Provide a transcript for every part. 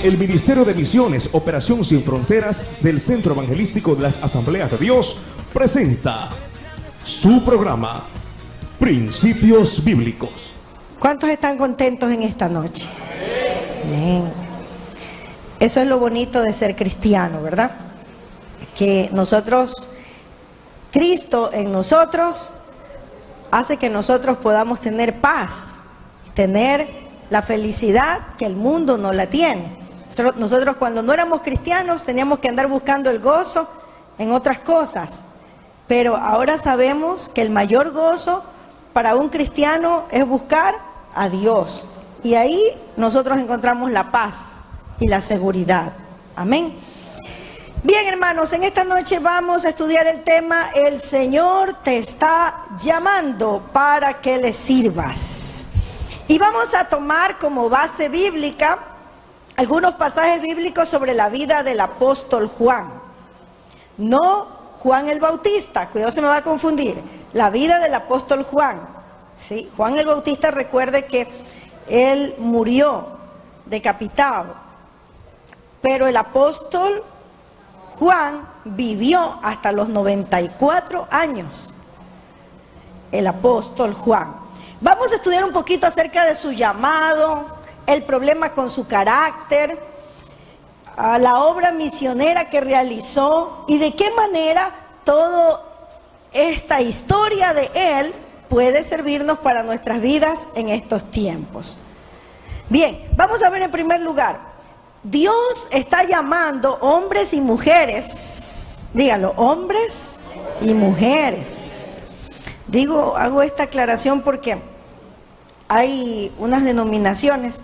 El Ministerio de Misiones, Operación Sin Fronteras del Centro Evangelístico de las Asambleas de Dios presenta su programa Principios Bíblicos. ¿Cuántos están contentos en esta noche? Amén. Eso es lo bonito de ser cristiano, ¿verdad? Que nosotros, Cristo en nosotros, hace que nosotros podamos tener paz, tener la felicidad que el mundo no la tiene. Nosotros cuando no éramos cristianos teníamos que andar buscando el gozo en otras cosas, pero ahora sabemos que el mayor gozo para un cristiano es buscar a Dios, y ahí nosotros encontramos la paz y la seguridad. Amén. Bien, hermanos, en esta noche vamos a estudiar el tema: el Señor te está llamando para que le sirvas. Y vamos a tomar como base bíblica algunos pasajes bíblicos sobre la vida del apóstol Juan. No Juan el Bautista, cuidado, se me va a confundir. La vida del apóstol Juan. ¿Sí? Juan el Bautista, recuerde que él murió decapitado. Pero el apóstol Juan vivió hasta los 94 años. El apóstol Juan. Vamos a estudiar un poquito acerca de su llamado, el problema con su carácter, a la obra misionera que realizó y de qué manera toda esta historia de él puede servirnos para nuestras vidas en estos tiempos. Bien, vamos a ver en primer lugar, Dios está llamando hombres y mujeres, dígalo, hombres y mujeres. Hago esta aclaración porque hay unas denominaciones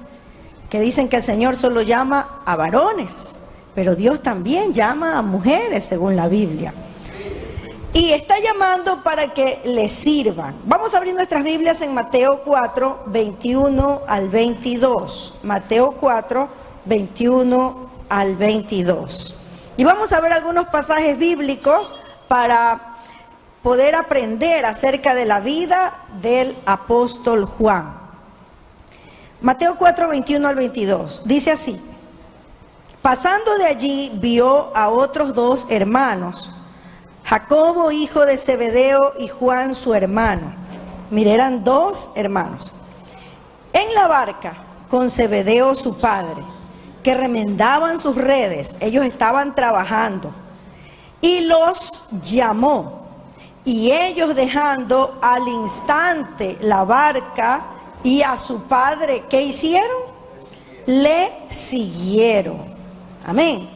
que dicen que el Señor solo llama a varones, pero Dios también llama a mujeres según la Biblia. Y está llamando para que le sirvan. Vamos a abrir nuestras Biblias en Mateo 4, 21 al 22. Mateo 4, 21 al 22. Y vamos a ver algunos pasajes bíblicos para poder aprender acerca de la vida del apóstol Juan. Mateo 4, 21 al 22, dice así: pasando de allí vio a otros dos hermanos, Jacobo hijo de Zebedeo y Juan su hermano. Mire, eran dos hermanos, en la barca con Zebedeo su padre, que remendaban sus redes. Ellos estaban trabajando, y los llamó, y ellos dejando al instante la barca y a su padre, ¿qué hicieron? Le siguieron. Amén.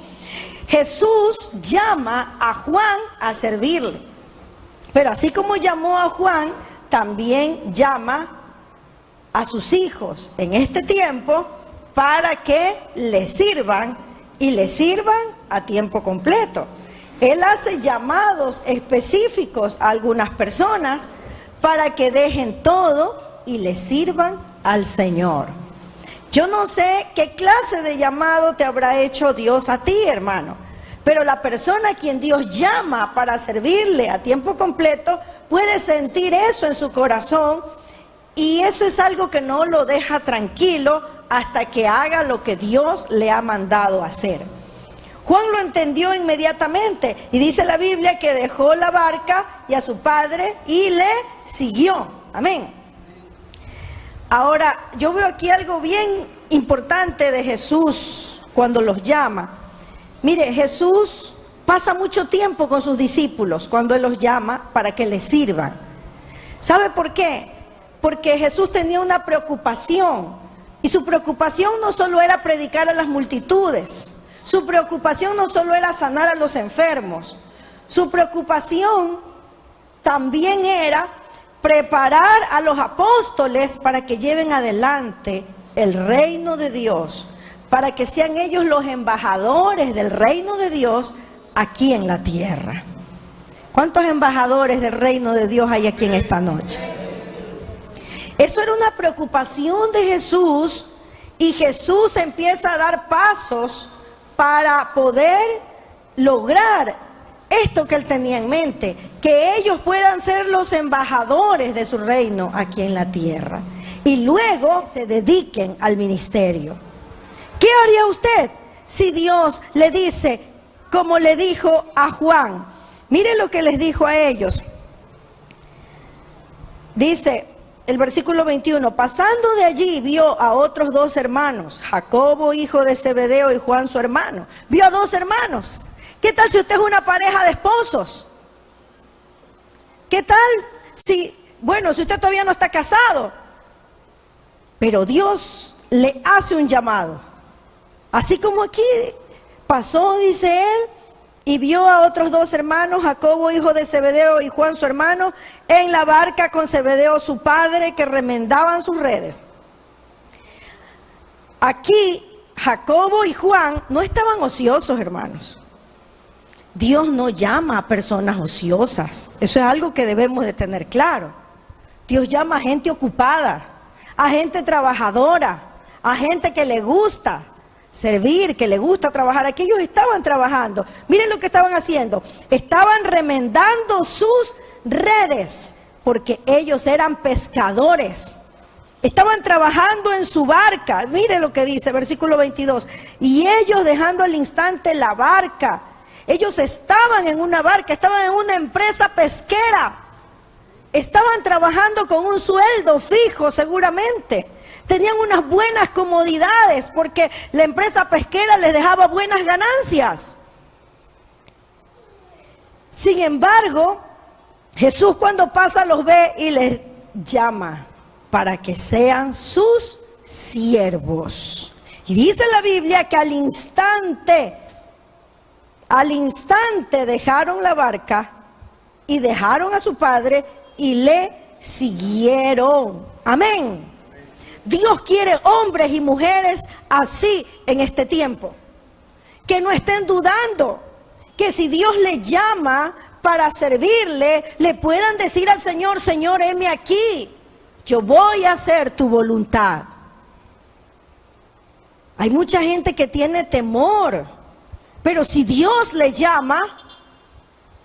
Jesús llama a Juan a servirle, pero así como llamó a Juan, también llama a sus hijos en este tiempo para que le sirvan, y le sirvan a tiempo completo. Él hace llamados específicos a algunas personas para que dejen todo y le sirvan al Señor. Yo no sé qué clase de llamado te habrá hecho Dios a ti, hermano, pero la persona a quien Dios llama para servirle a tiempo completo puede sentir eso en su corazón, y eso es algo que no lo deja tranquilo hasta que haga lo que Dios le ha mandado hacer. Juan lo entendió inmediatamente, y dice la Biblia que dejó la barca y a su padre y le siguió. Amén. Ahora, yo veo aquí algo bien importante de Jesús cuando los llama. Mire, Jesús pasa mucho tiempo con sus discípulos cuando Él los llama para que le sirvan. ¿Sabe por qué? Porque Jesús tenía una preocupación, y su preocupación no solo era predicar a las multitudes, su preocupación no solo era sanar a los enfermos, su preocupación también era preparar a los apóstoles para que lleven adelante el reino de Dios, para que sean ellos los embajadores del reino de Dios aquí en la tierra. ¿Cuántos embajadores del reino de Dios hay aquí en esta noche? Eso era una preocupación de Jesús, y Jesús empieza a dar pasos para poder lograr esto que él tenía en mente, que ellos puedan ser los embajadores de su reino aquí en la tierra, y luego se dediquen al ministerio. ¿Qué haría usted si Dios le dice, como le dijo a Juan? Mire lo que les dijo a ellos. Dice el versículo 21, pasando de allí vio a otros dos hermanos, Jacobo, hijo de Zebedeo, y Juan, su hermano. Vio a dos hermanos. ¿Qué tal si usted es una pareja de esposos? ¿Qué tal si usted todavía no está casado? Pero Dios le hace un llamado. Así como aquí pasó, dice él, y vio a otros dos hermanos, Jacobo, hijo de Zebedeo, y Juan, su hermano, en la barca con Zebedeo, su padre, que remendaban sus redes. Aquí, Jacobo y Juan no estaban ociosos, hermanos. Dios no llama a personas ociosas. Eso es algo que debemos de tener claro. Dios llama a gente ocupada, a gente trabajadora, a gente que le gusta servir, que le gusta trabajar. Aquí ellos estaban trabajando. Miren lo que estaban haciendo. Estaban remendando sus redes, porque ellos eran pescadores. Estaban trabajando en su barca. Miren lo que dice, versículo 22. Y ellos, dejando al instante la barca, ellos estaban en una barca, estaban en una empresa pesquera. Estaban trabajando con un sueldo fijo seguramente. Tenían unas buenas comodidades porque la empresa pesquera les dejaba buenas ganancias. Sin embargo, Jesús cuando pasa los ve y les llama para que sean sus siervos. Y dice la Biblia que al instante dejaron la barca y dejaron a su padre y le siguieron. Amén. Dios quiere hombres y mujeres así en este tiempo. Que no estén dudando, que si Dios les llama para servirle, le puedan decir al Señor, Señor, heme aquí, yo voy a hacer tu voluntad. Hay mucha gente que tiene temor, pero si Dios le llama,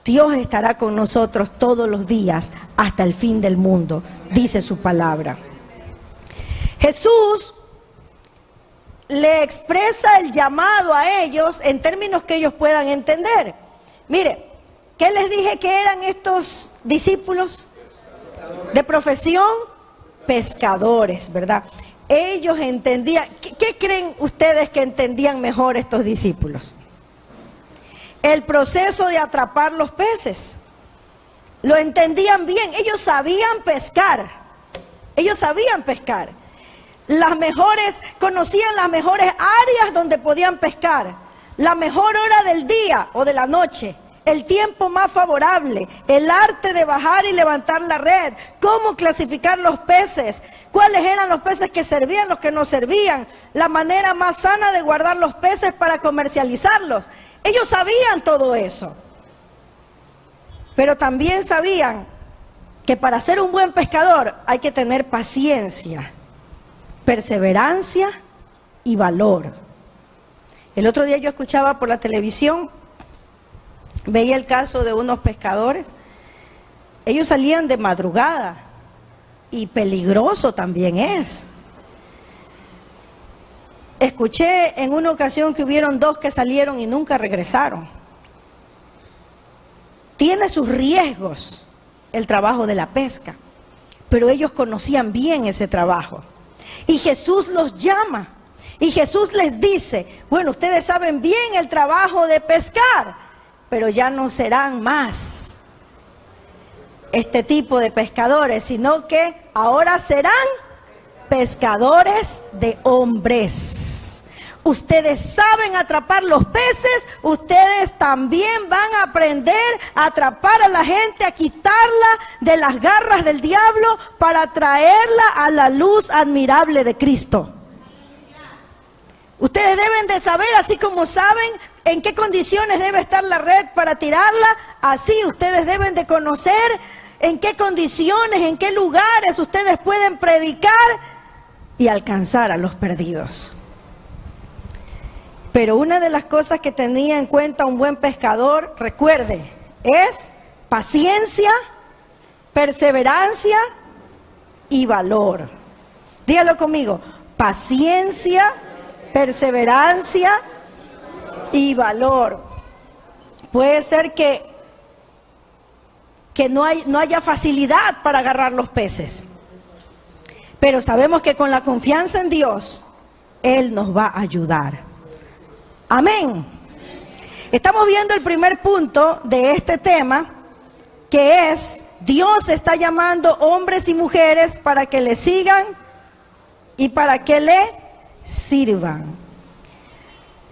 Dios estará con nosotros todos los días hasta el fin del mundo, dice su palabra. Jesús le expresa el llamado a ellos en términos que ellos puedan entender. Mire, ¿qué les dije que eran estos discípulos? De profesión, pescadores, ¿verdad? Ellos entendían. ¿Qué creen ustedes que entendían mejor estos discípulos? El proceso de atrapar los peces. Lo entendían bien. Ellos sabían pescar. Ellos sabían pescar. Conocían las mejores áreas donde podían pescar. La mejor hora del día o de la noche. El tiempo más favorable. El arte de bajar y levantar la red. Cómo clasificar los peces. Cuáles eran los peces que servían, los que no servían. La manera más sana de guardar los peces para comercializarlos. Ellos sabían todo eso. Pero también sabían que para ser un buen pescador hay que tener paciencia, perseverancia y valor. El otro día yo escuchaba por la televisión, veía el caso de unos pescadores. Ellos salían de madrugada y peligroso también es. Escuché en una ocasión que hubieron dos que salieron y nunca regresaron. Tiene sus riesgos el trabajo de la pesca, pero ellos conocían bien ese trabajo. Y Jesús los llama y Jesús les dice, bueno, ustedes saben bien el trabajo de pescar, pero ya no serán más este tipo de pescadores, sino que ahora serán pescadores de hombres. Ustedes saben atrapar los peces, ustedes también van a aprender a atrapar a la gente, a quitarla de las garras del diablo para traerla a la luz admirable de Cristo. Ustedes deben de saber, así como saben en qué condiciones debe estar la red para tirarla, así ustedes deben de conocer en qué condiciones, en qué lugares ustedes pueden predicar y alcanzar a los perdidos. Pero una de las cosas que tenía en cuenta un buen pescador, recuerde, es paciencia, perseverancia y valor. Dígalo conmigo, paciencia, perseverancia y valor. Puede ser que no haya facilidad para agarrar los peces, pero sabemos que con la confianza en Dios, Él nos va a ayudar. Amén. Estamos viendo el primer punto de este tema, que es: Dios está llamando hombres y mujeres para que le sigan y para que le sirvan.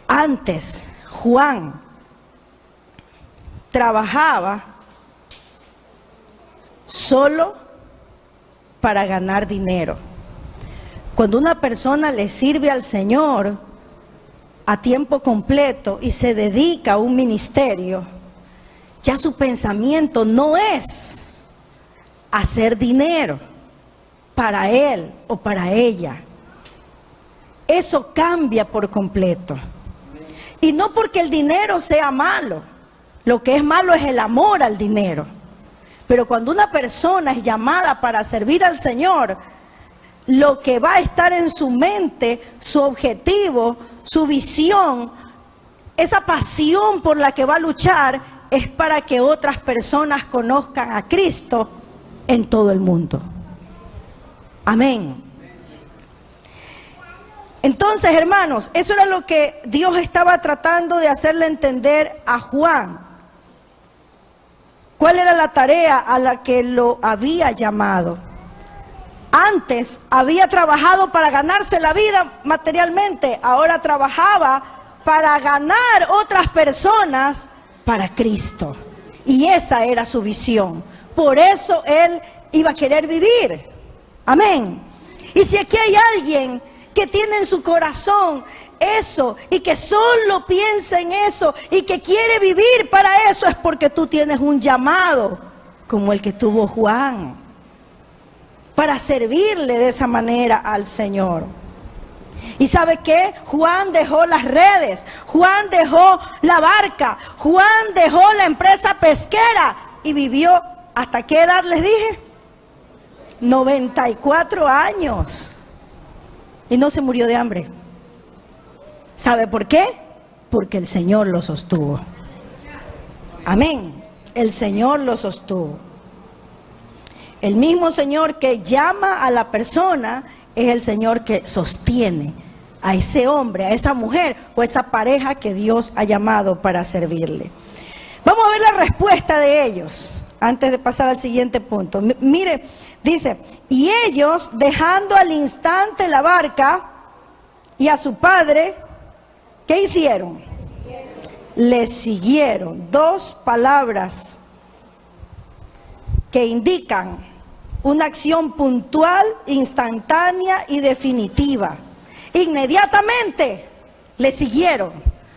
Antes, Juan trabajaba solo para ganar dinero. Cuando una persona le sirve al Señor a tiempo completo y se dedica a un ministerio, ya su pensamiento no es hacer dinero para él o para ella. Eso cambia por completo. Y no porque el dinero sea malo. Lo que es malo es el amor al dinero. Pero cuando una persona es llamada para servir al Señor, lo que va a estar en su mente, su objetivo, su visión, esa pasión por la que va a luchar, es para que otras personas conozcan a Cristo en todo el mundo. Amén. Entonces, hermanos, eso era lo que Dios estaba tratando de hacerle entender a Juan. ¿Cuál era la tarea a la que lo había llamado? Antes había trabajado para ganarse la vida materialmente, ahora trabajaba para ganar otras personas para Cristo. Y esa era su visión. Por eso él iba a querer vivir. Amén. Y si aquí hay alguien que tiene en su corazón eso y que solo piensa en eso y que quiere vivir para eso, es porque tú tienes un llamado como el que tuvo Juan, para servirle de esa manera al Señor. ¿Y sabe qué? Juan dejó las redes, Juan dejó la barca, Juan dejó la empresa pesquera y vivió, ¿hasta qué edad les dije? 94 años. Y no se murió de hambre. ¿Sabe por qué? Porque el Señor lo sostuvo. Amén. El Señor lo sostuvo. El mismo Señor que llama a la persona es el Señor que sostiene a ese hombre, a esa mujer o a esa pareja que Dios ha llamado para servirle. Vamos a ver la respuesta de ellos antes de pasar al siguiente punto. Mire, dice: y ellos, dejando al instante la barca y a su padre, ¿qué hicieron? Le siguieron. Dos palabras que indican una acción puntual, instantánea y definitiva. Inmediatamente le siguieron.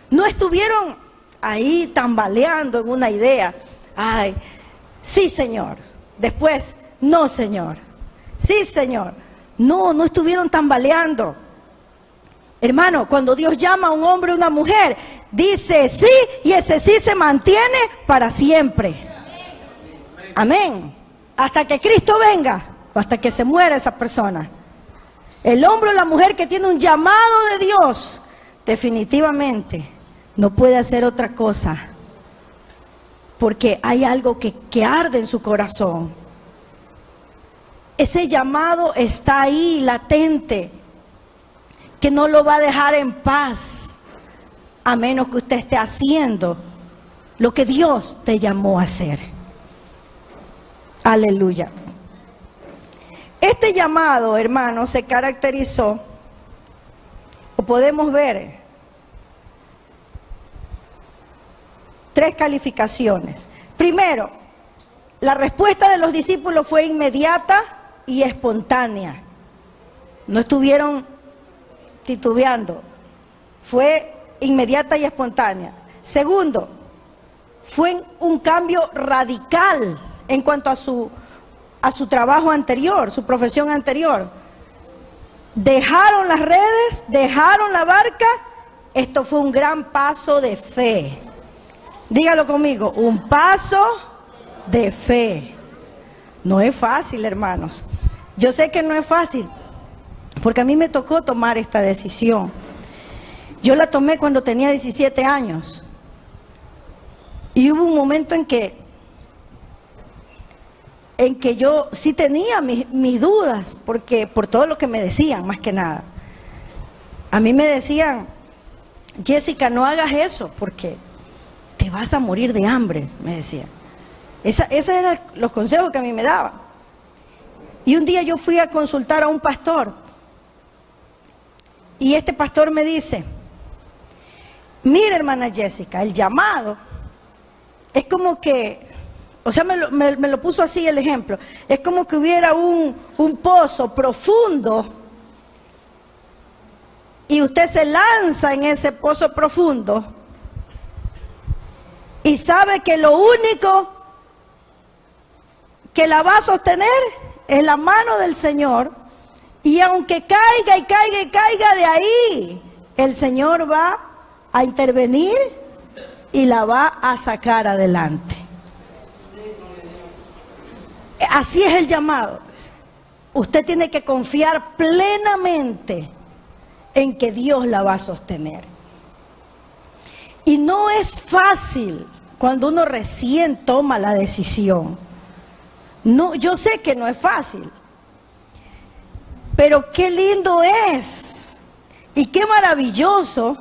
No estuvieron ahí tambaleando en una idea. Ay, sí, Señor. Después, no, Señor. Sí, Señor. No, no estuvieron tambaleando. Hermano, cuando Dios llama a un hombre o una mujer, dice sí, y ese sí se mantiene para siempre. Amén. Hasta que Cristo venga, o hasta que se muera esa persona. El hombre o la mujer que tiene un llamado de Dios, definitivamente no puede hacer otra cosa, porque hay algo que arde en su corazón. Ese llamado está ahí, latente, que no lo va a dejar en paz, a menos que usted esté haciendo lo que Dios te llamó a hacer. Aleluya. Este llamado, hermanos, se caracterizó, o podemos ver, 3 calificaciones. Primero, la respuesta de los discípulos fue inmediata y espontánea. No estuvieron titubeando, fue inmediata y espontánea. Segundo, fue un cambio radical en cuanto a su trabajo anterior, su profesión anterior. Dejaron las redes, dejaron la barca. Esto fue un gran paso de fe. Dígalo conmigo, un paso de fe. No es fácil, hermanos. Yo sé que no es fácil, porque a mí me tocó tomar esta decisión. Yo la tomé cuando tenía 17 años. Y hubo un momento en que yo sí tenía mis dudas, porque por todo lo que me decían, más que nada. A mí me decían, Jessica, no hagas eso, porque te vas a morir de hambre, me decían. Esos eran los consejos que a mí me daban. Y un día yo fui a consultar a un pastor, y este pastor me dice, mire, hermana Jessica, el llamado es como que, o sea, me lo puso así el ejemplo, es como que hubiera un pozo profundo y usted se lanza en ese pozo profundo y sabe que lo único que la va a sostener es la mano del Señor, y aunque caiga y caiga y caiga de ahí, el Señor va a intervenir y la va a sacar adelante. Así es el llamado. Usted tiene que confiar plenamente en que Dios la va a sostener. Y no es fácil cuando uno recién toma la decisión. No, yo sé que no es fácil, pero qué lindo es y qué maravilloso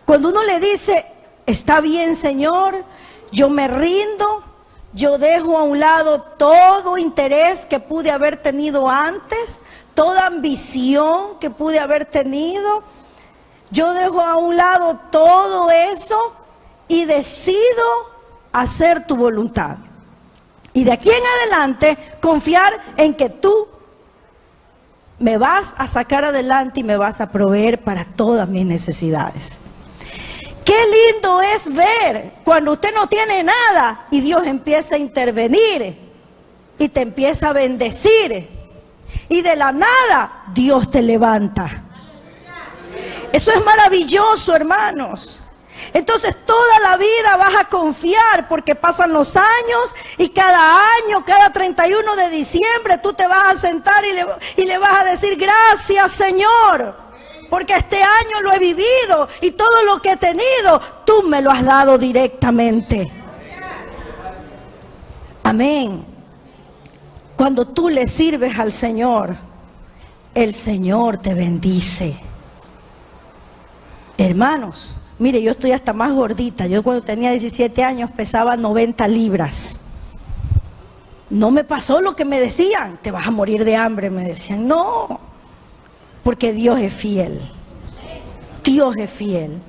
cuando uno le dice, está bien, Señor, yo me rindo, yo dejo a un lado todo interés que pude haber tenido antes, toda ambición que pude haber tenido, yo dejo a un lado todo eso y decido hacer tu voluntad. Y de aquí en adelante confiar en que tú me vas a sacar adelante y me vas a proveer para todas mis necesidades. Qué lindo es ver cuando usted no tiene nada y Dios empieza a intervenir y te empieza a bendecir. Y de la nada Dios te levanta. Eso es maravilloso, hermanos. Entonces toda la vida vas a confiar porque pasan los años y cada año, cada 31 de diciembre tú te vas a sentar y le vas a decir gracias, Señor, porque este año lo he vivido y todo lo que he tenido tú me lo has dado directamente. Amén. Cuando tú le sirves al Señor, el Señor te bendice. Hermanos, mire, yo estoy hasta más gordita. Yo cuando tenía 17 años pesaba 90 libras. No me pasó lo que me decían, te vas a morir de hambre, me decían. No, porque Dios es fiel. Dios es fiel.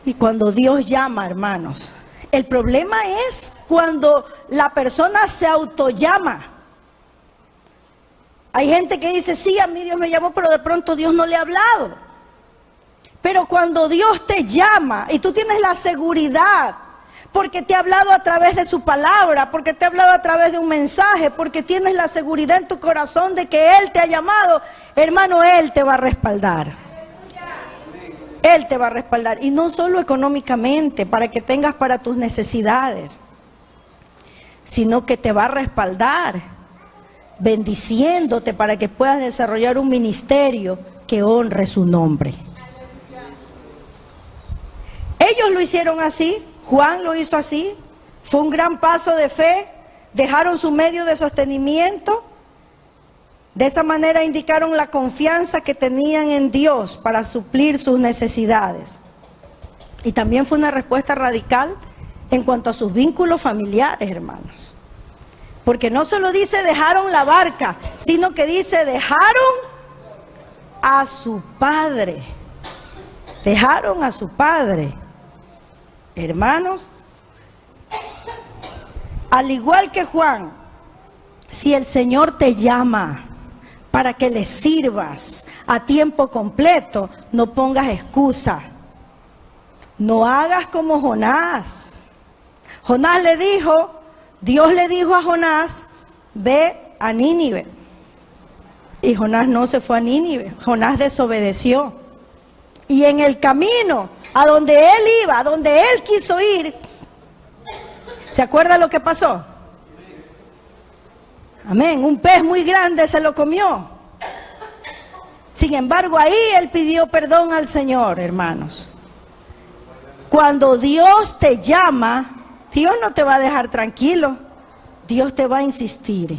Y cuando Dios llama, hermanos, el problema es cuando la persona se autollama. Hay gente que dice, sí, a mí Dios me llamó, pero de pronto Dios no le ha hablado. Pero cuando Dios te llama y tú tienes la seguridad, porque te ha hablado a través de su palabra, porque te ha hablado a través de un mensaje, porque tienes la seguridad en tu corazón de que Él te ha llamado, hermano, Él te va a respaldar. Él te va a respaldar. Y no solo económicamente, para que tengas para tus necesidades, sino que te va a respaldar, bendiciéndote para que puedas desarrollar un ministerio que honre su nombre. Ellos lo hicieron así, Juan lo hizo así, fue un gran paso de fe, dejaron su medio de sostenimiento, de esa manera indicaron la confianza que tenían en Dios para suplir sus necesidades. Y también fue una respuesta radical en cuanto a sus vínculos familiares, hermanos. Porque no solo dice dejaron la barca, sino que dice dejaron a su padre. Dejaron a su padre. Hermanos, al igual que Juan, si el Señor te llama para que le sirvas a tiempo completo, no pongas excusa. No hagas como Jonás. Jonás le dijo, Dios le dijo a Jonás, ve a Nínive. Y Jonás no se fue a Nínive, Jonás desobedeció. Y en el camino a donde él iba, a donde él quiso ir, ¿se acuerda lo que pasó? Amén, un pez muy grande se lo comió. Sin embargo, ahí él pidió perdón al Señor, hermanos. Cuando Dios te llama, Dios no te va a dejar tranquilo. Dios te va a insistir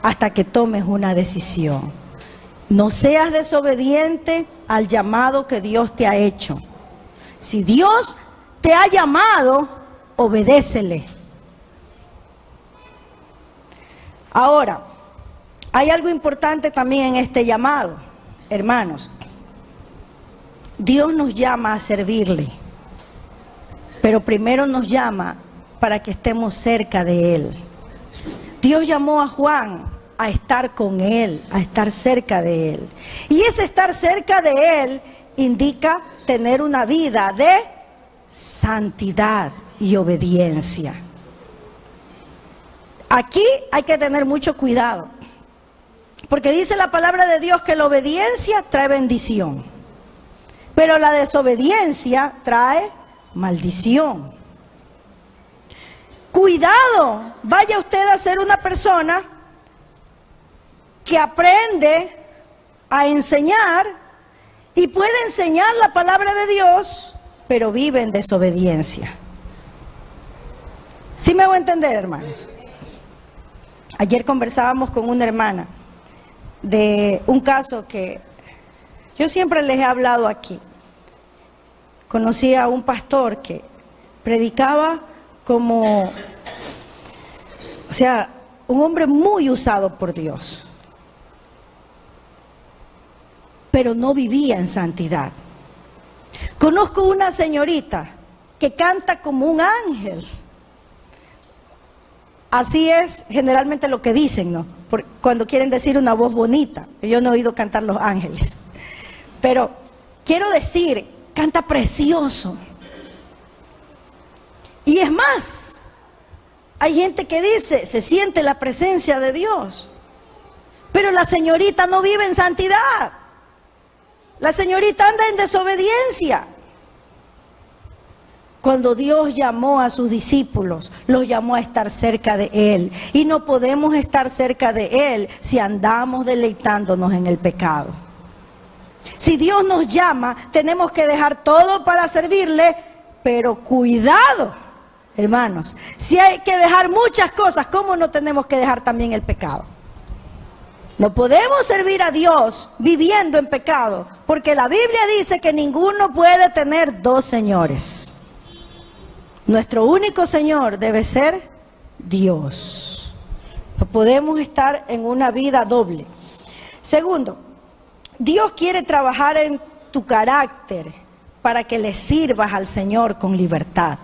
hasta que tomes una decisión. No seas desobediente al llamado que Dios te ha hecho. Si Dios te ha llamado, obedécele. Ahora, hay algo importante también en este llamado, hermanos. Dios nos llama a servirle, pero primero nos llama para que estemos cerca de Él. Dios llamó a Juan a estar con Él, a estar cerca de Él. Y ese estar cerca de Él indica tener una vida de santidad y obediencia. Aquí hay que tener mucho cuidado, porque dice la palabra de Dios que la obediencia trae bendición, pero la desobediencia trae maldición. Cuidado, vaya usted a ser una persona que aprende a enseñar y puede enseñar la palabra de Dios, pero vive en desobediencia. ¿Sí me hago entender, hermanos? Ayer conversábamos con una hermana de un caso que yo siempre les he hablado aquí. Conocí a un pastor que predicaba como, un hombre muy usado por Dios, pero no vivía en santidad. Conozco una señorita que canta como un ángel. Así es generalmente lo que dicen, ¿no? Cuando quieren decir una voz bonita. Yo no he oído cantar los ángeles. Pero quiero decir, canta precioso. Y es más, hay gente que dice, se siente la presencia de Dios. Pero la señorita no vive en santidad. La señorita anda en desobediencia. Cuando Dios llamó a sus discípulos, los llamó a estar cerca de Él. Y no podemos estar cerca de Él si andamos deleitándonos en el pecado. Si Dios nos llama, tenemos que dejar todo para servirle, pero cuidado, hermanos. Si hay que dejar muchas cosas, ¿cómo no tenemos que dejar también el pecado? No podemos servir a Dios viviendo en pecado, porque la Biblia dice que ninguno puede tener dos señores. Nuestro único Señor debe ser Dios. No podemos estar en una vida doble. Segundo, Dios quiere trabajar en tu carácter para que le sirvas al Señor con libertad.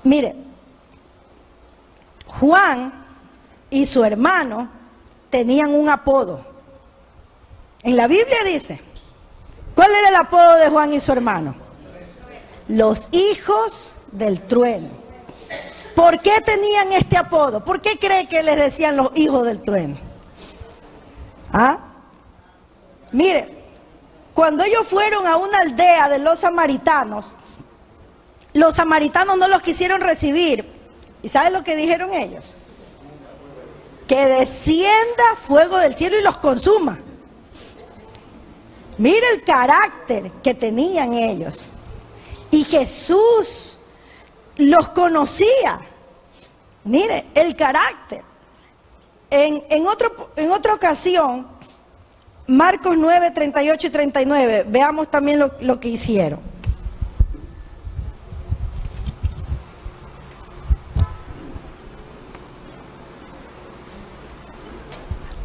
Mire, Juan y su hermano tenían un apodo. En la Biblia dice, ¿cuál era el apodo de Juan y su hermano? Los hijos del trueno. ¿Por qué tenían este apodo? ¿Por qué cree que les decían los hijos del trueno? ¿Ah? Mire, cuando ellos fueron a una aldea de los samaritanos no los quisieron recibir. ¿Y saben lo que dijeron ellos? Que descienda fuego del cielo y los consuma. Mire el carácter que tenían ellos. Y Jesús los conocía. Mire, el carácter. En otra ocasión, Marcos 9, 38 y 39, veamos también lo que hicieron.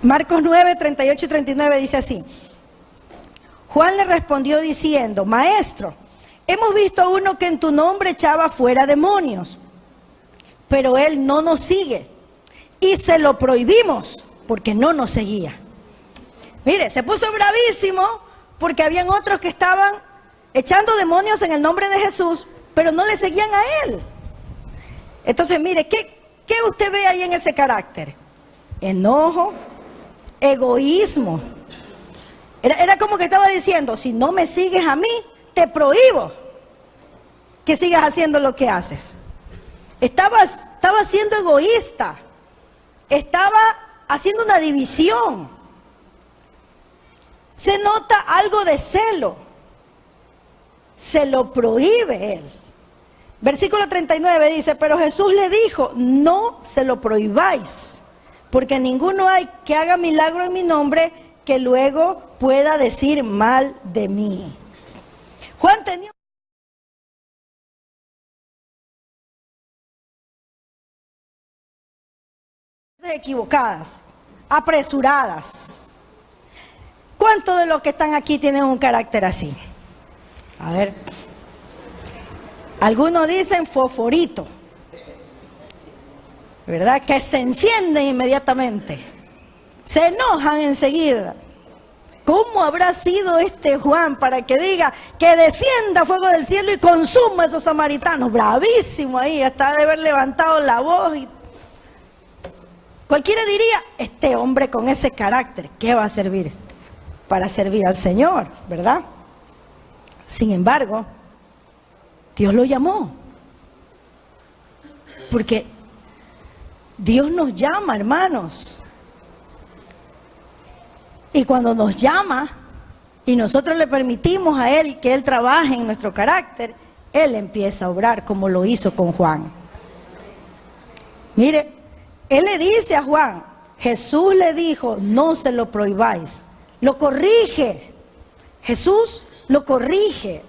Marcos 9, 38 y 39 dice así. Juan le respondió diciendo, Maestro, hemos visto a uno que en tu nombre echaba fuera demonios, pero él no nos sigue y se lo prohibimos porque no nos seguía. Mire, se puso bravísimo porque habían otros que estaban echando demonios en el nombre de Jesús, pero no le seguían a él. Entonces, mire, ¿qué usted ve ahí en ese carácter? Enojo, egoísmo. Era como que estaba diciendo, si no me sigues a mí, te prohíbo que sigas haciendo lo que haces. Estaba siendo egoísta. Estaba haciendo una división. se nota algo de celo. Se lo prohíbe él. Versículo 39 dice, pero Jesús le dijo, no se lo prohibáis, porque ninguno hay que haga milagro en mi nombre que luego pueda decir mal de mí. Juan tenía equivocadas, apresuradas. ¿Cuántos de los que están aquí tienen un carácter así? A ver, algunos dicen fosforito, ¿verdad? Que se encienden inmediatamente, se enojan enseguida. ¿Cómo habrá sido este Juan para que diga que descienda fuego del cielo y consuma a esos samaritanos? Bravísimo ahí, hasta de haber levantado la voz. Cualquiera diría, este hombre con ese carácter, ¿qué va a servir? Para servir al Señor, ¿verdad? Sin embargo, Dios lo llamó. Porque Dios nos llama, hermanos. Y cuando nos llama y nosotros le permitimos a Él que Él trabaje en nuestro carácter, Él empieza a obrar como lo hizo con Juan. Mire, Él le dice a Juan, Jesús le dijo, no se lo prohibáis. Lo corrige. Jesús lo corrige.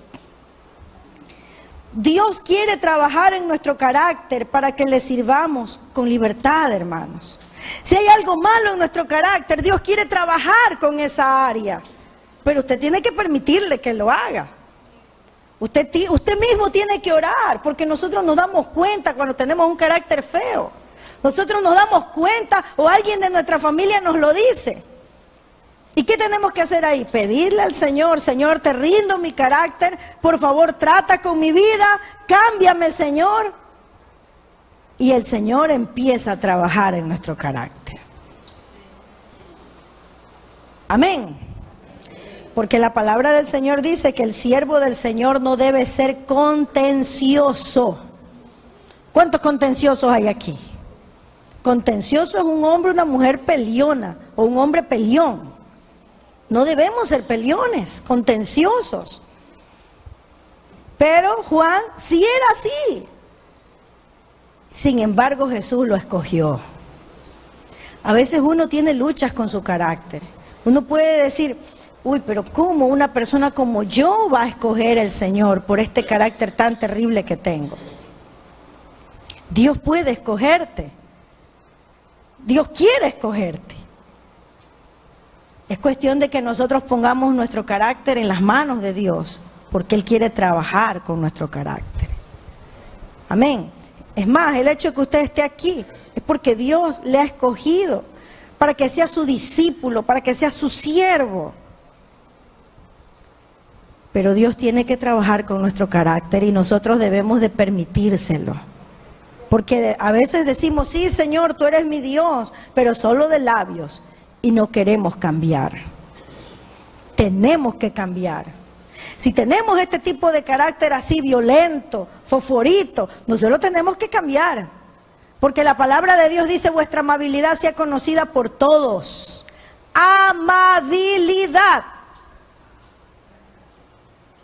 Dios quiere trabajar en nuestro carácter para que le sirvamos con libertad, hermanos. Si hay algo malo en nuestro carácter, Dios quiere trabajar con esa área. Pero usted tiene que permitirle que lo haga. Usted mismo tiene que orar, porque nosotros nos damos cuenta cuando tenemos un carácter feo. Nosotros nos damos cuenta o alguien de nuestra familia nos lo dice. ¿Y qué tenemos que hacer ahí? Pedirle al Señor, Señor, te rindo mi carácter, por favor trata con mi vida, cámbiame, Señor. Y el Señor empieza a trabajar en nuestro carácter. Amén. Porque la palabra del Señor dice que el siervo del Señor no debe ser contencioso. ¿Cuántos contenciosos hay aquí? Contencioso es un hombre, una mujer peleona o un hombre peleón. No debemos ser peleones, contenciosos. Pero Juan sí era así. Sin embargo, Jesús lo escogió. A veces uno tiene luchas con su carácter. Uno puede decir, uy, pero ¿cómo una persona como yo va a escoger el Señor por este carácter tan terrible que tengo? Dios puede escogerte. Dios quiere escogerte. Es cuestión de que nosotros pongamos nuestro carácter en las manos de Dios, porque Él quiere trabajar con nuestro carácter. Amén. Es más, el hecho de que usted esté aquí es porque Dios le ha escogido para que sea su discípulo, para que sea su siervo. Pero Dios tiene que trabajar con nuestro carácter y nosotros debemos de permitírselo. Porque a veces decimos, sí, Señor, tú eres mi Dios, pero solo de labios. Y no queremos cambiar. Tenemos que cambiar. Si tenemos este tipo de carácter así violento, fosforito, nosotros tenemos que cambiar. Porque la palabra de Dios dice, vuestra amabilidad sea conocida por todos. Amabilidad.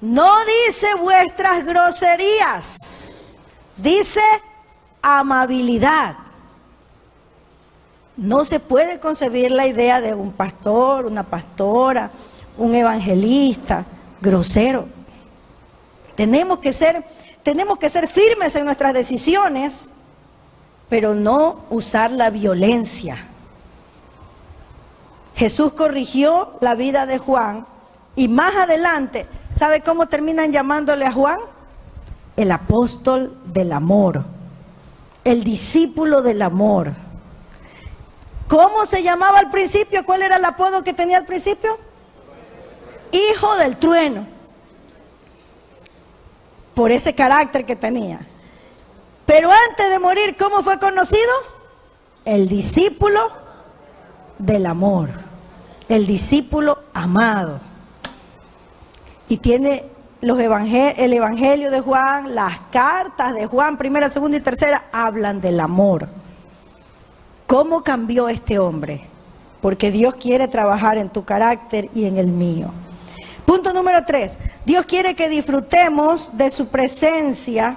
No dice vuestras groserías. Dice amabilidad. No se puede concebir la idea de un pastor, una pastora, un evangelista grosero. Tenemos que ser firmes en nuestras decisiones, pero no usar la violencia. Jesús corrigió la vida de Juan y más adelante, ¿sabe cómo terminan llamándole a Juan? El apóstol del amor, el discípulo del amor. ¿Cómo se llamaba al principio? ¿Cuál era el apodo que tenía al principio? Hijo del trueno. Por ese carácter que tenía. Pero antes de morir, ¿cómo fue conocido? El discípulo del amor. El discípulo amado. Y tiene el evangelio de Juan, las cartas de Juan, primera, segunda y tercera, hablan del amor. ¿Cómo cambió este hombre? porque Dios quiere trabajar en tu carácter y en el mío. Punto número 3. Dios quiere que disfrutemos de su presencia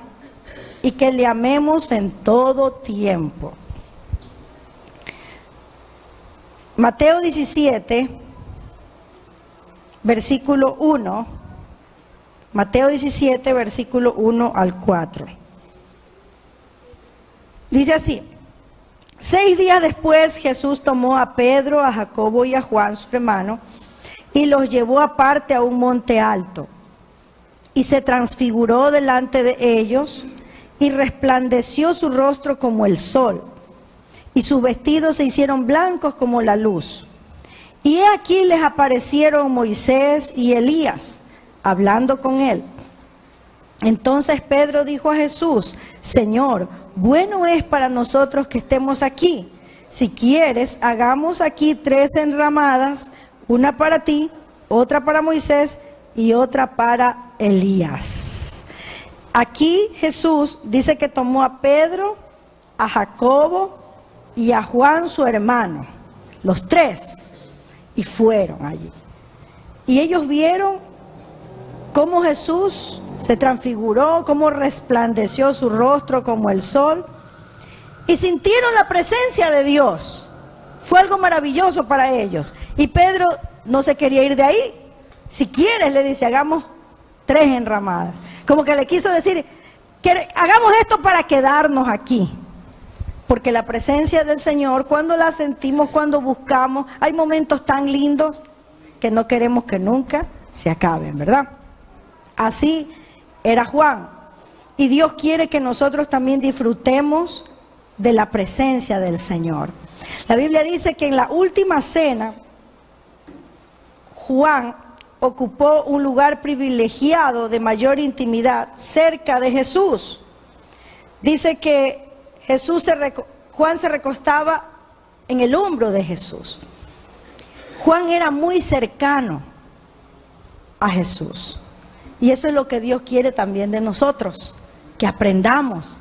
y que le amemos en todo tiempo. Mateo 17, versículo 1. Mateo 17, versículo 1 al 4. Dice así: 6 días después Jesús tomó a Pedro, a Jacobo y a Juan, su hermano, y los llevó aparte a un monte alto. Y se transfiguró delante de ellos, y resplandeció su rostro como el sol, y sus vestidos se hicieron blancos como la luz. Y he aquí les aparecieron Moisés y Elías, hablando con él. Entonces Pedro dijo a Jesús: Señor, bueno es para nosotros que estemos aquí. Si quieres, hagamos aquí 3 enramadas, una para ti, otra para Moisés y otra para Elías. Aquí Jesús dice que tomó a Pedro, a Jacobo y a Juan, su hermano, los 3, y fueron allí. Y ellos vieron cómo Jesús se transfiguró, cómo resplandeció su rostro como el sol, y sintieron la presencia de Dios. Fue algo maravilloso para ellos. Y Pedro no se quería ir de ahí. Si quieres, le dice, hagamos 3 enramadas. Como que le quiso decir, que hagamos esto para quedarnos aquí. Porque la presencia del Señor, cuando la sentimos, cuando buscamos, hay momentos tan lindos que no queremos que nunca se acaben, ¿verdad? Así era Juan. Y Dios quiere que nosotros también disfrutemos de la presencia del Señor. La Biblia dice que en la última cena, Juan ocupó un lugar privilegiado de mayor intimidad cerca de Jesús. Dice que Juan se recostaba en el hombro de Jesús. Juan era muy cercano a Jesús. Y eso es lo que Dios quiere también de nosotros, que aprendamos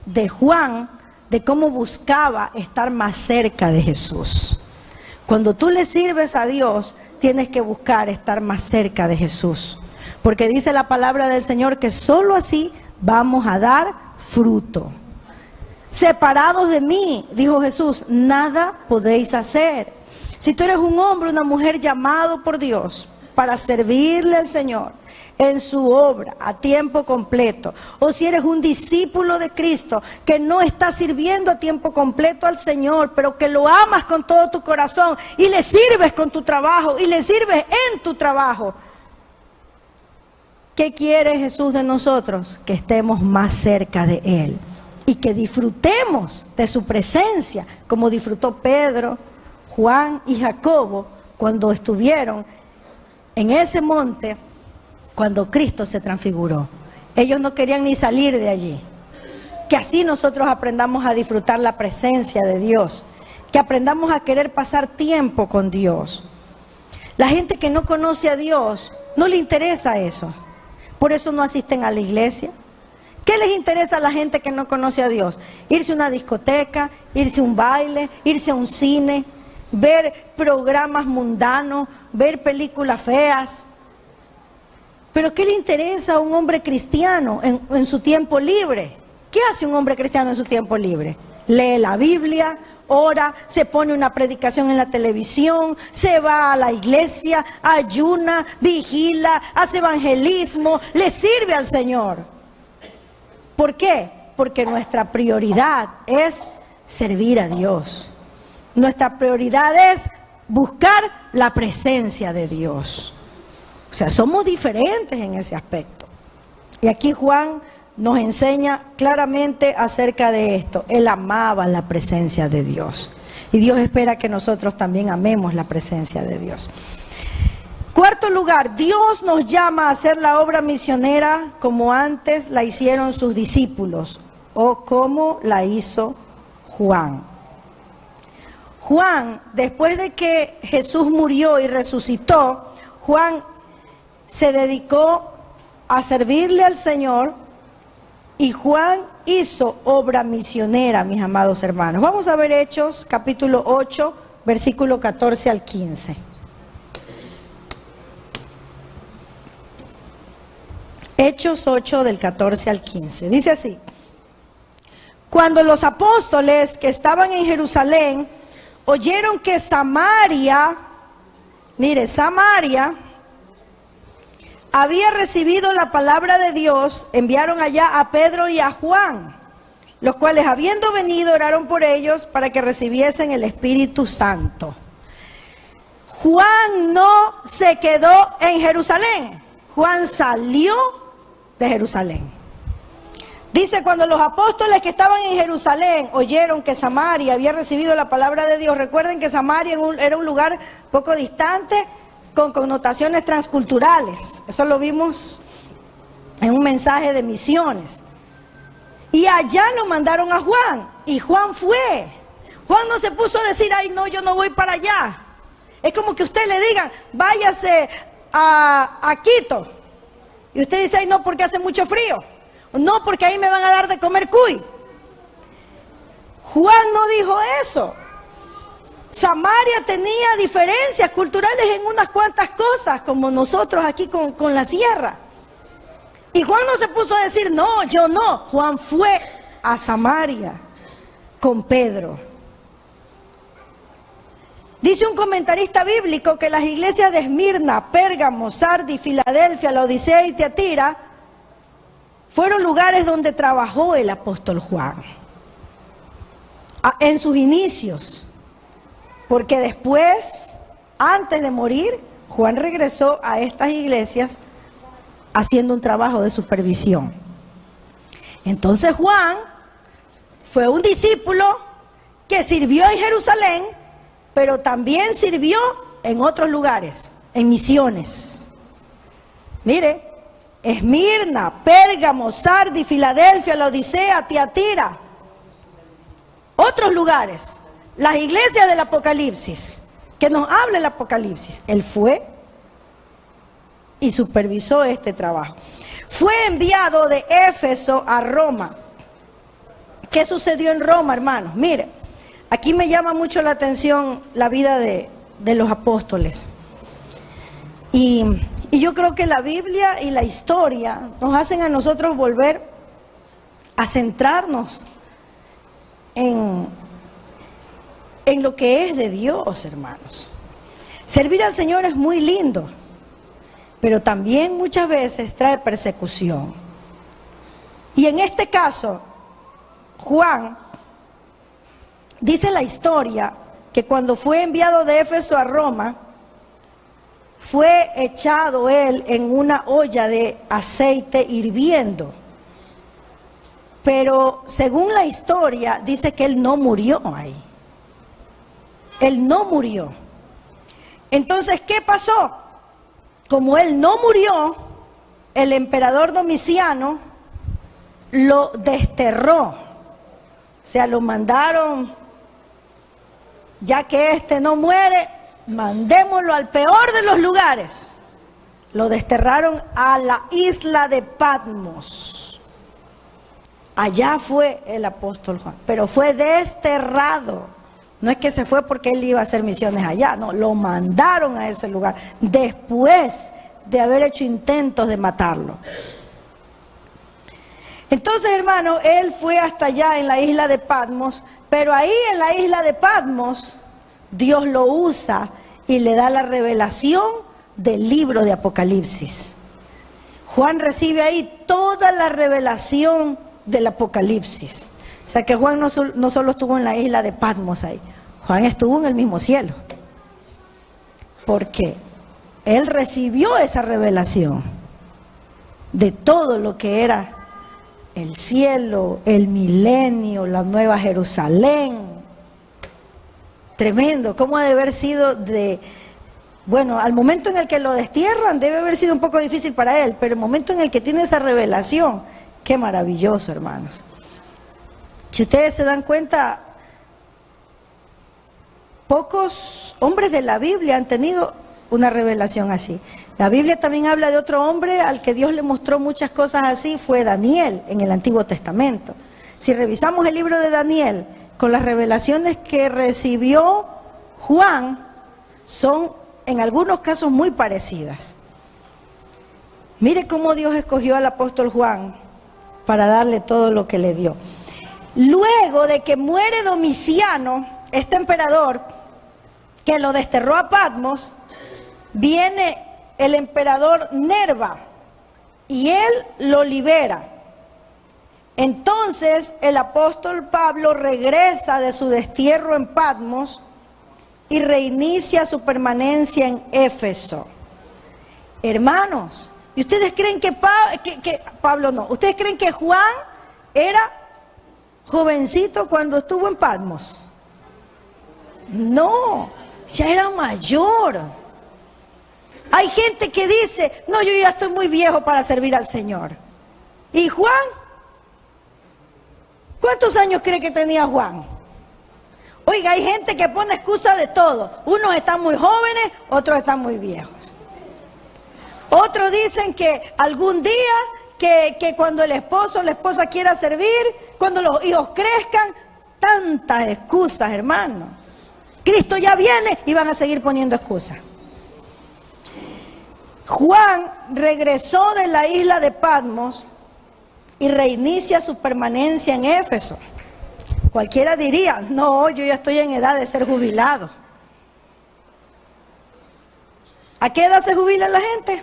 de Juan, de cómo buscaba estar más cerca de Jesús. Cuando tú le sirves a Dios, tienes que buscar estar más cerca de Jesús. Porque dice la palabra del Señor que solo así vamos a dar fruto. Separados de mí, dijo Jesús, nada podéis hacer. Si tú eres un hombre, una mujer llamado por Dios para servirle al Señor en su obra a tiempo completo, o si eres un discípulo de Cristo que no está sirviendo a tiempo completo al Señor, pero que lo amas con todo tu corazón y le sirves con tu trabajo y le sirves en tu trabajo, ¿qué quiere Jesús de nosotros? Que estemos más cerca de Él y que disfrutemos de su presencia como disfrutó Pedro, Juan y Jacobo cuando estuvieron en ese monte. Cuando Cristo se transfiguró, ellos no querían ni salir de allí. Que así nosotros aprendamos a disfrutar la presencia de Dios, que aprendamos a querer pasar tiempo con Dios. La gente que no conoce a Dios, no le interesa eso. Por eso no asisten a la iglesia. ¿Qué les interesa a la gente que no conoce a Dios? Irse a una discoteca, irse a un baile, irse a un cine, ver programas mundanos, ver películas feas. Pero ¿qué le interesa a un hombre cristiano en su tiempo libre? ¿Qué hace un hombre cristiano en su tiempo libre? Lee la Biblia, ora, se pone una predicación en la televisión, se va a la iglesia, ayuna, vigila, hace evangelismo, le sirve al Señor. ¿Por qué? Porque nuestra prioridad es servir a Dios. Nuestra prioridad es buscar la presencia de Dios. O sea, somos diferentes en ese aspecto. Y aquí Juan nos enseña claramente acerca de esto. Él amaba la presencia de Dios. Y Dios espera que nosotros también amemos la presencia de Dios. Cuarto lugar, Dios nos llama a hacer la obra misionera como antes la hicieron sus discípulos o como la hizo Juan. Juan, después de que Jesús murió y resucitó, Juan se dedicó a servirle al Señor y Juan hizo obra misionera, mis amados hermanos. Vamos a ver Hechos, capítulo 8, versículo 14 al 15. Hechos 8 del 14 al 15. Dice así: cuando los apóstoles que estaban en Jerusalén oyeron que Samaria, mire, Samaria había recibido la palabra de Dios, enviaron allá a Pedro y a Juan, los cuales habiendo venido oraron por ellos para que recibiesen el Espíritu Santo. Juan no se quedó en Jerusalén, Juan salió de Jerusalén. Dice, cuando los apóstoles que estaban en Jerusalén oyeron que Samaria había recibido la palabra de Dios. Recuerden que Samaria era un lugar poco distante, con connotaciones transculturales. Eso lo vimos en un mensaje de misiones. Y allá lo mandaron a Juan, y Juan fue. Juan no se puso a decir, ay no, yo no voy para allá. Es como que usted le digan, váyase a Quito. Y usted dice, ay no, porque hace mucho frío. No, porque ahí me van a dar de comer cuy. Juan no dijo eso. Samaria tenía diferencias culturales en unas cuantas cosas, como nosotros aquí con la sierra. Y Juan no se puso a decir, no, yo no. Juan fue a Samaria con Pedro. Dice un comentarista bíblico que las iglesias de Esmirna, Pérgamo, Sardis, Filadelfia, Laodicea y Tiatira fueron lugares donde trabajó el apóstol Juan en sus inicios. Porque después, antes de morir, Juan regresó a estas iglesias haciendo un trabajo de supervisión. Entonces Juan fue un discípulo que sirvió en Jerusalén, pero también sirvió en otros lugares, en misiones. Mire, Esmirna, Pérgamo, Sardis, Filadelfia, Laodicea, Tiatira, otros lugares. Las iglesias del Apocalipsis, que nos habla el Apocalipsis, él fue y supervisó este trabajo. Fue enviado de Éfeso a Roma. ¿Qué sucedió en Roma, hermanos? Mire, aquí me llama mucho la atención la vida de los apóstoles. Y yo creo que la Biblia y la historia nos hacen a nosotros volver a centrarnos en lo que es de Dios, hermanos. Servir al Señor es muy lindo, pero también muchas veces trae persecución. Y en este caso, Juan, dice la historia que cuando fue enviado de Éfeso a Roma, fue echado él en una olla de aceite hirviendo. Pero según la historia, dice que él no murió ahí. Él no murió. Entonces, ¿qué pasó? Como él no murió, el emperador Domiciano lo desterró. O sea, lo mandaron, ya que este no muere, mandémoslo al peor de los lugares. Lo desterraron a la isla de Patmos. Allá fue el apóstol Juan, pero fue desterrado. No es que se fue porque él iba a hacer misiones allá, no, lo mandaron a ese lugar después de haber hecho intentos de matarlo. Entonces, hermano, él fue hasta allá en la isla de Patmos, pero ahí en la isla de Patmos, Dios lo usa y le da la revelación del libro de Apocalipsis. Juan recibe ahí toda la revelación del Apocalipsis. O sea que Juan no solo estuvo en la isla de Patmos ahí, Juan estuvo en el mismo cielo. Porque él recibió esa revelación de todo lo que era el cielo, el milenio, la nueva Jerusalén. Tremendo, cómo ha de haber sido bueno, al momento en el que lo destierran debe haber sido un poco difícil para él, pero el momento en el que tiene esa revelación, qué maravilloso, hermanos. Si ustedes se dan cuenta, pocos hombres de la Biblia han tenido una revelación así. La Biblia también habla de otro hombre al que Dios le mostró muchas cosas así, fue Daniel en el Antiguo Testamento. Si revisamos el libro de Daniel, con las revelaciones que recibió Juan son en algunos casos muy parecidas. Mire cómo Dios escogió al apóstol Juan para darle todo lo que le dio. Luego de que muere Domiciano, este emperador que lo desterró a Patmos, viene el emperador Nerva y él lo libera. Entonces el apóstol Pablo regresa de su destierro en Patmos y reinicia su permanencia en Éfeso. Hermanos, ¿y ustedes creen que Pablo no? ¿Ustedes creen que Juan era jovencito cuando estuvo en Patmos? No, ya era mayor. Hay gente que dice, no, yo ya estoy muy viejo para servir al Señor. ¿Y Juan? ¿Cuántos años cree que tenía Juan? Oiga, hay gente que pone excusa de todo. Unos están muy jóvenes, otros están muy viejos. Otros dicen que algún día, que cuando el esposo o la esposa quiera servir, cuando los hijos crezcan, tantas excusas, hermano. Cristo ya viene y van a seguir poniendo excusas. Juan regresó de la isla de Patmos y reinicia su permanencia en Éfeso. Cualquiera diría, no, yo ya estoy en edad de ser jubilado. ¿A qué edad se jubila la gente?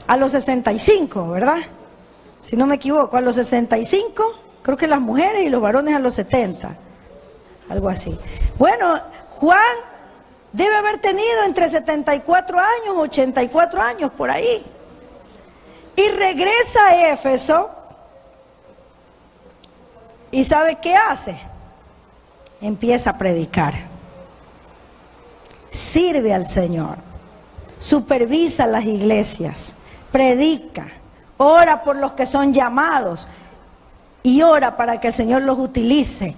A los 65, ¿verdad? Si no me equivoco, a los 65, creo que las mujeres y los varones a los 70, algo así. Bueno, Juan debe haber tenido entre 74 años, 84 años, por ahí. Y regresa a Éfeso. ¿Y sabe qué hace? Empieza a predicar. Sirve al Señor. Supervisa las iglesias. Predica. Ora por los que son llamados. Y ora para que el Señor los utilice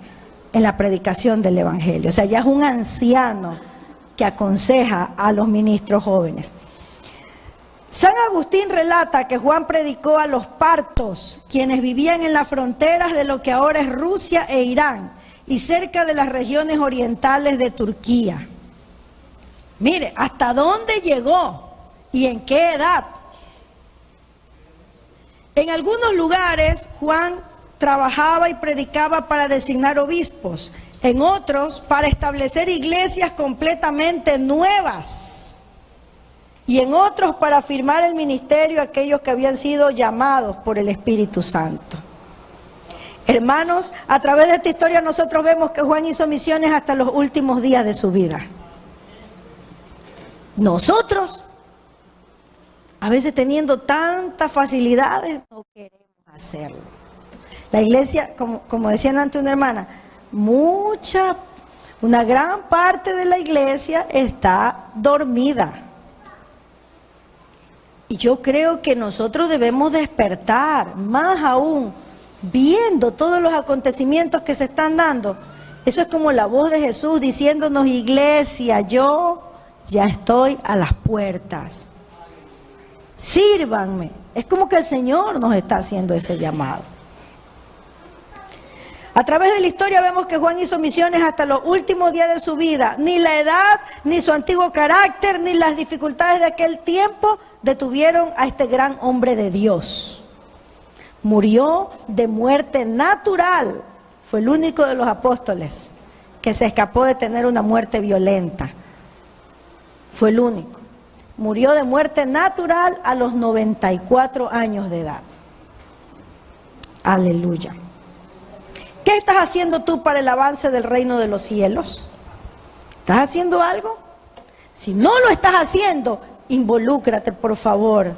en la predicación del Evangelio. O sea, ya es un anciano que aconseja a los ministros jóvenes. San Agustín relata que Juan predicó a los partos, quienes vivían en las fronteras de lo que ahora es Rusia e Irán, y cerca de las regiones orientales de Turquía. Mire, ¿hasta dónde llegó? ¿Y en qué edad? En algunos lugares, Juan trabajaba y predicaba para designar obispos, en otros para establecer iglesias completamente nuevas, y en otros para afirmar el ministerio a aquellos que habían sido llamados por el Espíritu Santo. Hermanos, a través de esta historia nosotros vemos que Juan hizo misiones hasta los últimos días de su vida. Nosotros, a veces teniendo tantas facilidades, no queremos hacerlo. La iglesia, como decían antes una hermana, una gran parte de la iglesia está dormida. Y yo creo que nosotros debemos despertar, más aún, viendo todos los acontecimientos que se están dando. Eso es como la voz de Jesús diciéndonos, iglesia, yo ya estoy a las puertas. Sírvanme. Es como que el Señor nos está haciendo ese llamado. A través de la historia vemos que Juan hizo misiones hasta los últimos días de su vida. Ni la edad, ni su antiguo carácter, ni las dificultades de aquel tiempo detuvieron a este gran hombre de Dios. Murió de muerte natural. Fue el único de los apóstoles que se escapó de tener una muerte violenta. Fue el único. Murió de muerte natural a los 94 años de edad. Aleluya. ¿Qué estás haciendo tú para el avance del reino de los cielos? ¿Estás haciendo algo? Si no lo estás haciendo, involúcrate, por favor.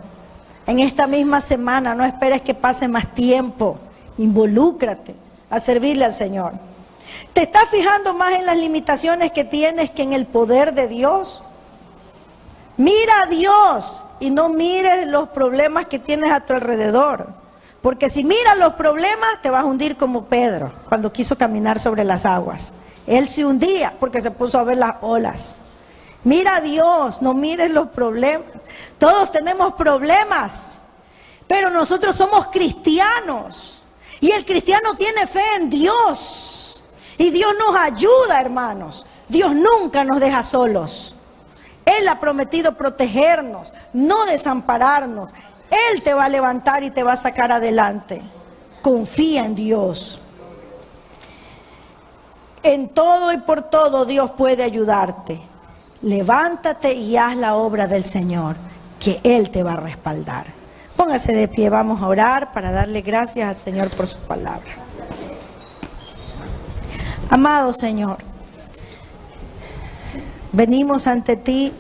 En esta misma semana, no esperes que pase más tiempo. Involúcrate a servirle al Señor. ¿Te estás fijando más en las limitaciones que tienes que en el poder de Dios? Mira a Dios y no mires los problemas que tienes a tu alrededor. Porque si miras los problemas, te vas a hundir como Pedro, cuando quiso caminar sobre las aguas. Él se hundía porque se puso a ver las olas. Mira a Dios, no mires los problemas. Todos tenemos problemas, pero nosotros somos cristianos. Y el cristiano tiene fe en Dios. Y Dios nos ayuda, hermanos. Dios nunca nos deja solos. Él ha prometido protegernos, no desampararnos. Él te va a levantar y te va a sacar adelante. Confía en Dios. En todo y por todo Dios puede ayudarte. Levántate y haz la obra del Señor, que Él te va a respaldar. Póngase de pie, vamos a orar para darle gracias al Señor por su palabra. Amado Señor, venimos ante ti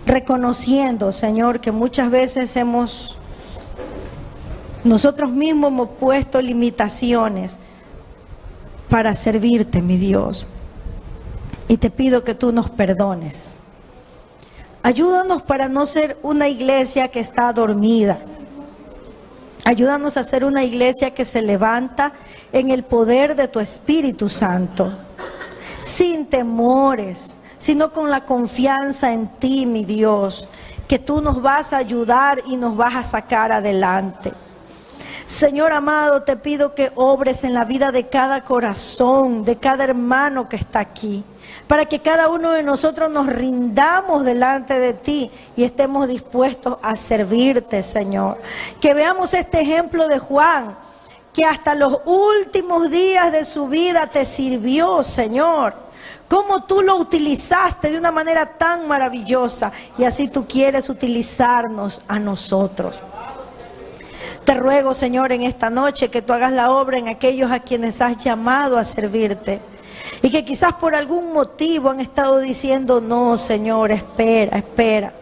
reconociendo, Señor, que muchas veces nosotros mismos hemos puesto limitaciones para servirte, mi Dios. Y te pido que tú nos perdones. Ayúdanos para no ser una iglesia que está dormida. Ayúdanos a ser una iglesia que se levanta en el poder de tu Espíritu Santo, sin temores, sino con la confianza en ti, mi Dios, que tú nos vas a ayudar y nos vas a sacar adelante. Señor amado, te pido que obres en la vida de cada corazón, de cada hermano que está aquí, para que cada uno de nosotros nos rindamos delante de ti y estemos dispuestos a servirte, Señor. Que veamos este ejemplo de Juan, que hasta los últimos días de su vida te sirvió, Señor. Cómo tú lo utilizaste de una manera tan maravillosa, y así tú quieres utilizarnos a nosotros. Te ruego, Señor, en esta noche que tú hagas la obra en aquellos a quienes has llamado a servirte, y que quizás por algún motivo han estado diciendo: no, Señor, espera.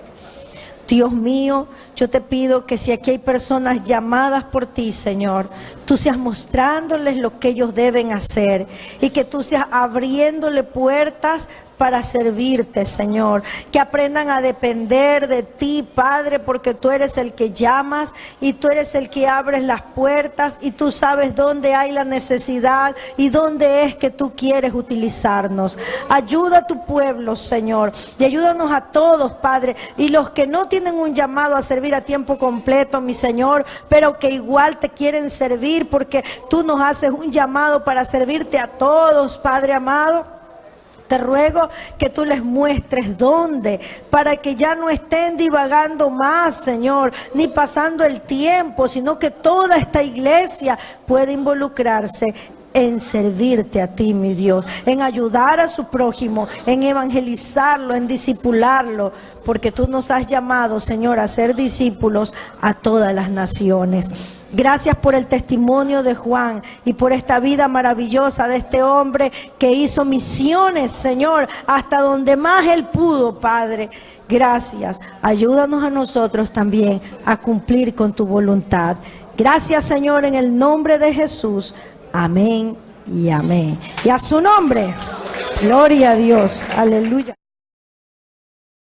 Dios mío, yo te pido que si aquí hay personas llamadas por ti, Señor, tú seas mostrándoles lo que ellos deben hacer, y que tú seas abriéndole puertas para servirte, Señor. Que aprendan a depender de ti, Padre, porque tú eres el que llamas y tú eres el que abres las puertas, y tú sabes dónde hay la necesidad y dónde es que tú quieres utilizarnos. Ayuda a tu pueblo, Señor, y ayúdanos a todos, Padre, y los que no tienen un llamado a servir a tiempo completo, mi Señor, pero que igual te quieren servir, porque tú nos haces un llamado para servirte a todos, Padre amado. Te ruego que tú les muestres dónde, para que ya no estén divagando más, Señor, ni pasando el tiempo, sino que toda esta iglesia pueda involucrarse en servirte a ti, mi Dios, en ayudar a su prójimo, en evangelizarlo, en discipularlo, porque tú nos has llamado, Señor, a ser discípulos a todas las naciones. Gracias por el testimonio de Juan y por esta vida maravillosa de este hombre que hizo misiones, Señor, hasta donde más él pudo, Padre. Gracias. Ayúdanos a nosotros también a cumplir con tu voluntad. Gracias, Señor, en el nombre de Jesús. Amén y amén. Y a su nombre, gloria a Dios. Aleluya.